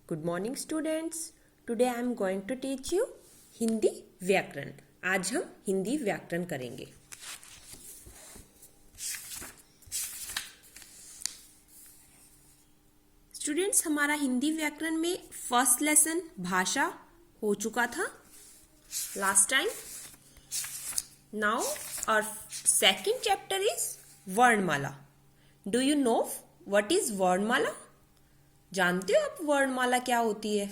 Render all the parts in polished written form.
Good morning students. Today I am going to teach you Hindi व्याकरण। आज हम हिंदी व्याकरण करेंगे। स्टूडेंट्स, हमारा हिंदी व्याकरण में फर्स्ट लेसन भाषा हो चुका था लास्ट टाइम। नाउ और सेकंड चैप्टर इज वर्णमाला। Do you know what is वर्णमाला? जानते हो आप वर्णमाला क्या होती है?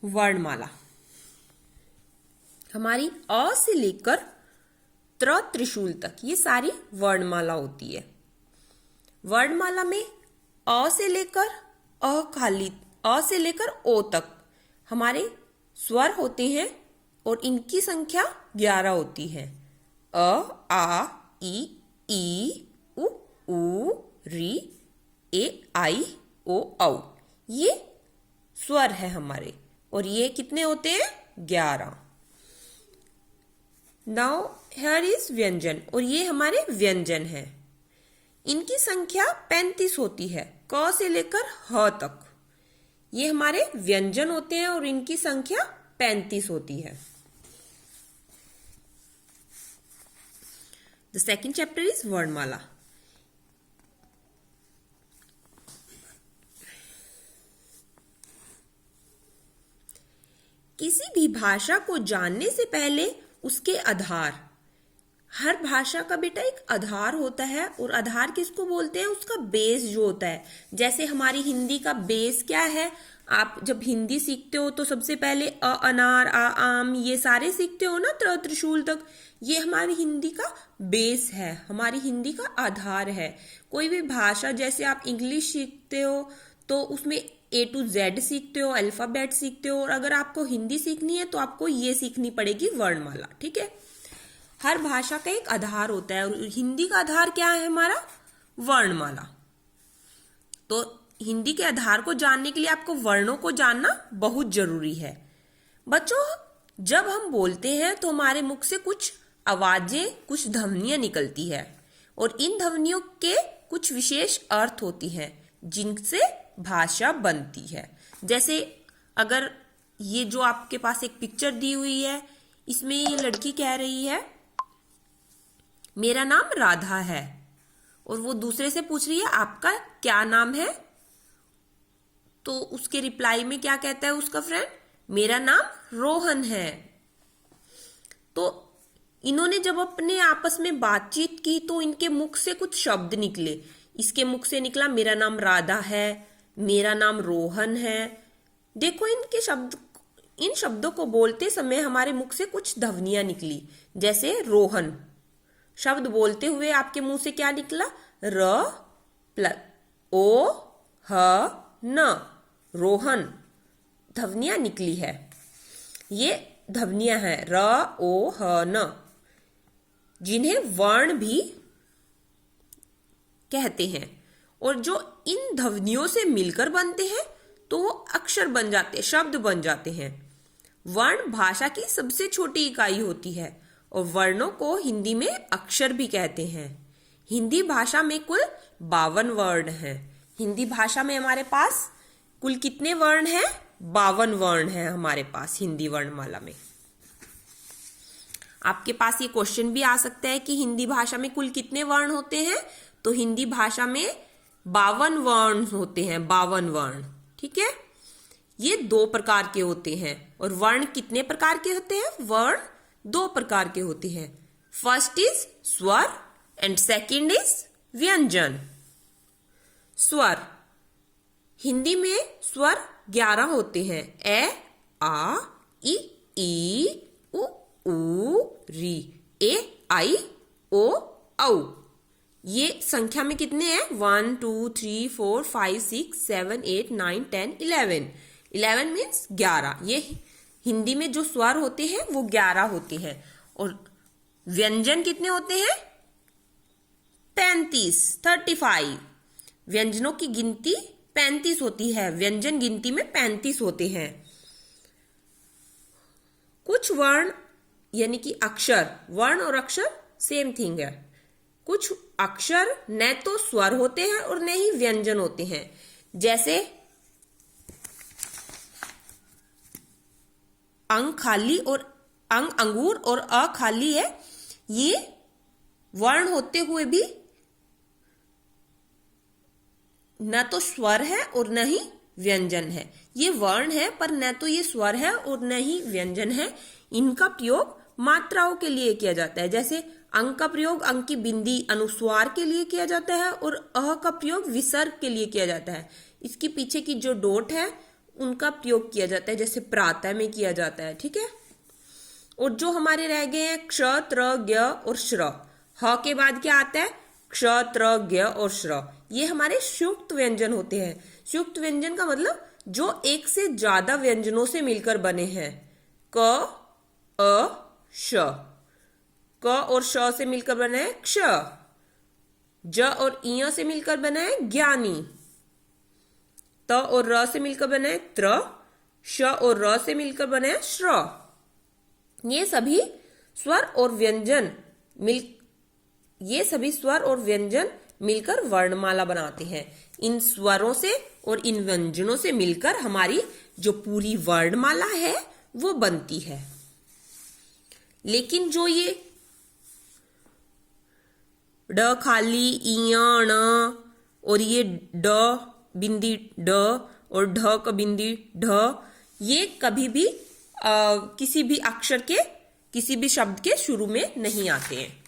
वर्णमाला हमारी अ से लेकर त्रिशूल तक ये सारी वर्णमाला होती है। वर्णमाला में अ से लेकर अ से लेकर ओ तक हमारे स्वर होते हैं और इनकी संख्या 11 होती है। अ, आ, ई, उ, री, ए, आई, ओ, औ। ये स्वर है हमारे और ये कितने होते हैं? 11। नाउ हियर इज व्यंजन और ये हमारे व्यंजन है। इनकी संख्या 35 होती है, क से लेकर ह तक। ये हमारे व्यंजन होते हैं और इनकी संख्या 35 होती है। The second chapter is वर्णमाला। किसी भी भाषा को जानने से पहले उसके आधार, हर भाषा का बेटा एक आधार होता है और आधार किसको बोलते हैं? उसका बेस जो होता है। जैसे हमारी हिंदी का बेस क्या है? आप जब हिंदी सीखते हो तो सबसे पहले अ, अनार, आ, आम, ये सारे सीखते हो ना, त्रिशूल तक। ये हमारी हिंदी का बेस है, हमारी हिंदी का आधार है। कोई भी भाषा, जैसे आप इंग्लिश सीखते हो तो उसमें A to Z सीखते हो, अल्फाबेट सीखते हो, और अगर आपको हिंदी सीखनी है तो आपको ये सीखनी पड़ेगी वर्णमाला। ठीक है, हर भाषा का एक आधार होता है और हिंदी का आधार क्या है हमारा? वर्णमाला। तो हिंदी के आधार को जानने के लिए आपको वर्णों को जानना बहुत जरूरी है। बच्चों, जब हम बोलते हैं तो हमारे मुख से कुछ आवाजें, कुछ ध्वनियां निकलती है और इन ध्वनियों के कुछ विशेष अर्थ होती हैं जिनसे भाषा बनती है। जैसे अगर ये जो आपके पास एक पिक्चर दी हुई है, इसमें ये लड़की कह रही है मेरा नाम राधा है, और वो दूसरे से पूछ रही है आपका क्या नाम है? तो उसके रिप्लाई में क्या कहता है उसका फ्रेंड? मेरा नाम रोहन है। तो इन्होंने जब अपने आपस में बातचीत की तो इनके मुख से कुछ शब्द निकले। इसके मुख से निकला मेरा नाम राधा है, मेरा नाम रोहन है। देखो इन शब्दों को बोलते समय हमारे मुख से कुछ ध्वनियां निकली। जैसे रोहन शब्द बोलते हुए आपके मुंह से क्या निकला? र प्लस ओ ह न, रोहन। ध्वनियां निकली है, ये ध्वनियां हैं र ओ ह न, जिन्हें वर्ण भी कहते हैं। और जो इन ध्वनियों से मिलकर बनते हैं तो वो अक्षर बन जाते हैं, शब्द बन जाते हैं। वर्ण भाषा की सबसे छोटी इकाई होती है और वर्णों को हिंदी में अक्षर भी कहते हैं। हिंदी भाषा में कुल 52 वर्ण हैं। हिंदी भाषा में हमारे पास कुल कितने वर्ण हैं? 52 वर्ण हैं हमारे पास हिंदी वर्णमाला में। आपके पास ये क्वेश्चन भी आ सकता है कि हिंदी भाषा में कुल कितने वर्ण होते हैं? तो हिंदी भाषा में 52 वर्ण होते हैं, 52 वर्ण। ठीक है, ये 2 प्रकार के होते हैं। और वर्ण कितने प्रकार के होते हैं? वर्ण 2 प्रकार के होते हैं। फर्स्ट इज स्वर एंड सेकंड इज व्यंजन। स्वर, हिंदी में स्वर 11 होते हैं। ए, आ, ई, उ, री, ए, आई, ओ, औ। ये संख्या में कितने हैं? 1 2 3 4 5 6 7 8 9 10 11। 11 मीन्स 11। ये हिंदी में जो स्वर होते हैं वो 11 होते हैं। और व्यंजन कितने होते हैं? 35। व्यंजनों की गिनती 35 होती है। व्यंजन गिनती में 35 होते हैं। कुछ वर्ण यानी कि अक्षर, वर्ण और अक्षर सेम थिंग है। कुछ अक्षर न तो स्वर होते हैं और न ही व्यंजन होते हैं। जैसे अंग खाली और अंग अंगूर और अ खाली है, ये वर्ण होते हुए भी न तो स्वर है और न ही व्यंजन है। ये वर्ण है पर न तो ये स्वर है और न ही व्यंजन है। इनका प्रयोग मात्राओं के लिए किया जाता है। जैसे अंग का प्रयोग अंग की बिंदी अनुस्वार के लिए किया जाता है और अह का प्रयोग विसर्ग के लिए किया जाता है। इसकी पीछे की जो डोट है उनका प्रयोग किया जाता है, जैसे प्रातः में किया जाता है। ठीक है। और जो हमारे रह गए हैं क्ष, त्र, ज्ञ और श्र। ह के बाद क्या आता है? क्ष, त्र, ज्ञ और श्र। ये हमारे संयुक्त व्यंजन होते हैं। संयुक्त व्यंजन का मतलब जो एक से ज्यादा व्यंजनों से मिलकर बने हैं। क, अ, श। क और श से मिलकर बना है क्ष। ज और इय से मिलकर बना है ज्ञानी। त और र से मिलकर बना है त्र। श और र से मिलकर बना है श्र। ये सभी स्वर और व्यंजन मिलकर वर्णमाला बनाते हैं। इन स्वरों से और इन व्यंजनों से मिलकर हमारी जो पूरी वर्णमाला है वो बनती है। लेकिन जो ये ड खाली, इय, ण और ये ड बिंदी ड और ढ का बिंदी ढ, ये कभी भी किसी भी अक्षर के, किसी भी शब्द के शुरू में नहीं आते हैं।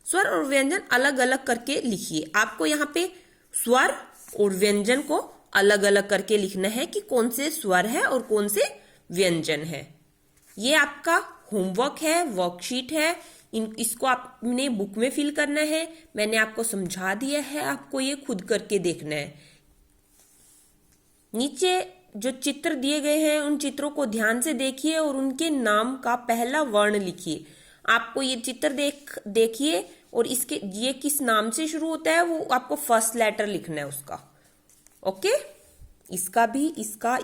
स्वर और व्यंजन अलग अलग करके लिखिए। आपको यहाँ पे स्वर और व्यंजन को अलग अलग करके लिखना है कि कौन से स्वर है और कौन से व्यंजन है। ये आपका होमवर्क है, वर्कशीट है। इसको आपने बुक में फिल करना है। मैंने आपको समझा दिया है, आपको ये खुद करके देखना है। नीचे जो चित्र दिए गए हैं उन चित्रों को ध्यान से देखिए और उनके नाम का पहला वर्ण लिखिए। आपको ये चित्र देखिए और ये किस नाम से शुरू होता है वो आपको फर्स्ट लेटर लिखना है उसका। ओके, इसका भी, इसका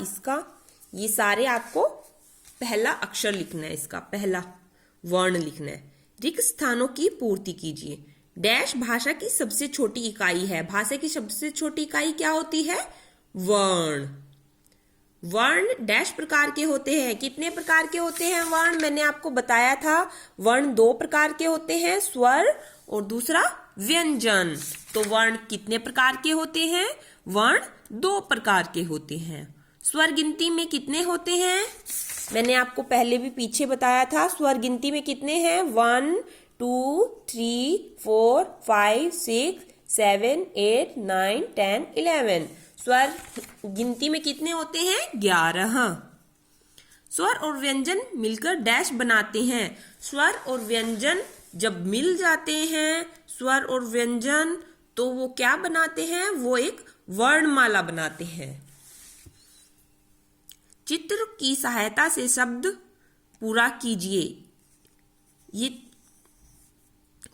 ये सारे आपको पहला अक्षर लिखना है, इसका पहला वर्ण लिखना है। रिक्त स्थानों की पूर्ति कीजिए। डैश भाषा की सबसे छोटी इकाई है। भाषा की सबसे छोटी इकाई क्या होती है? वर्ण। वर्ण डैश प्रकार के होते हैं। कितने प्रकार के होते हैं वर्ण? मैंने आपको बताया था वर्ण 2 प्रकार के होते हैं, स्वर और दूसरा व्यंजन। तो वर्ण कितने प्रकार के होते हैं? वर्ण 2 प्रकार के होते हैं। स्वर गिनती में कितने होते हैं? मैंने आपको पहले भी पीछे बताया था। स्वर गिनती में कितने हैं? 1 2 3 4 5 6 7 8 9 10 11। स्वर गिनती में कितने होते हैं? 11। स्वर और व्यंजन मिलकर डैश बनाते हैं। स्वर और व्यंजन जब मिल जाते हैं, स्वर और व्यंजन, तो वो क्या बनाते हैं? वो एक वर्णमाला बनाते हैं। चित्र की सहायता से शब्द पूरा कीजिए। ये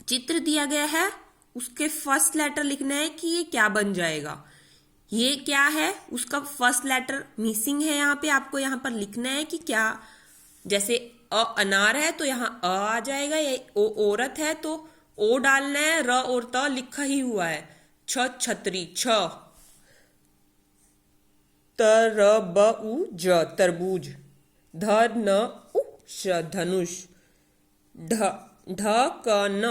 चित्र दिया गया है, उसके फर्स्ट लेटर लिखना है कि ये क्या बन जाएगा। ये क्या है, उसका फर्स्ट लेटर मिसिंग है। यहाँ पे आपको यहाँ पर लिखना है कि क्या, जैसे अनार है तो यहाँ अ आ जाएगा, या औरत है तो ओ डालना है, र और त लिखा ही हुआ है। छतरी, छ। तरबूज, तरबूज। धन उ श, धनुष। ढकन,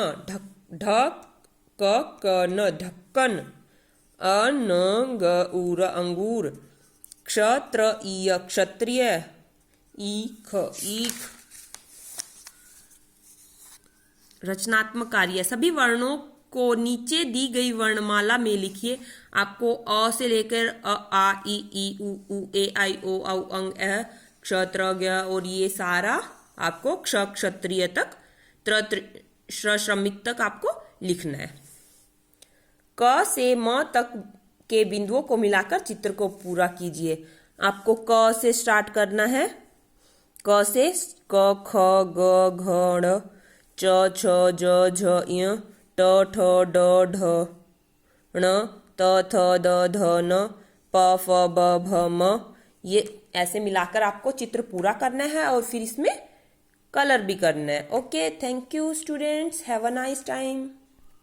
ढकन, ढक्कन। अंगूर, अंगूर। क्षत्रिय, क्षत्रिय। ईख, ईख। रचनात्मक कार्य। सभी वर्णों को नीचे दी गई वर्णमाला में लिखिए। आपको अ से लेकर अ, आ, ई, उ, ए, आई, ओ, औ, अंग, अ, क्षत्रज्ञ और ये सारा आपको क्षत्रिय तक, श्रमिक तक आपको लिखना है। क से म तक के बिंदुओं को मिलाकर चित्र को पूरा कीजिए। आपको क से स्टार्ट करना है। क से क, ख, ग, घ, ङ, च, छ, ज, झ, ञ, ट, ठ, ड, ढ, ण, त, थ, द, ध, न, प, फ, ब, भ, म। ये ऐसे मिलाकर आपको चित्र पूरा करना है और फिर इसमें कलर भी करना है। Okay, thank you students, have a nice time.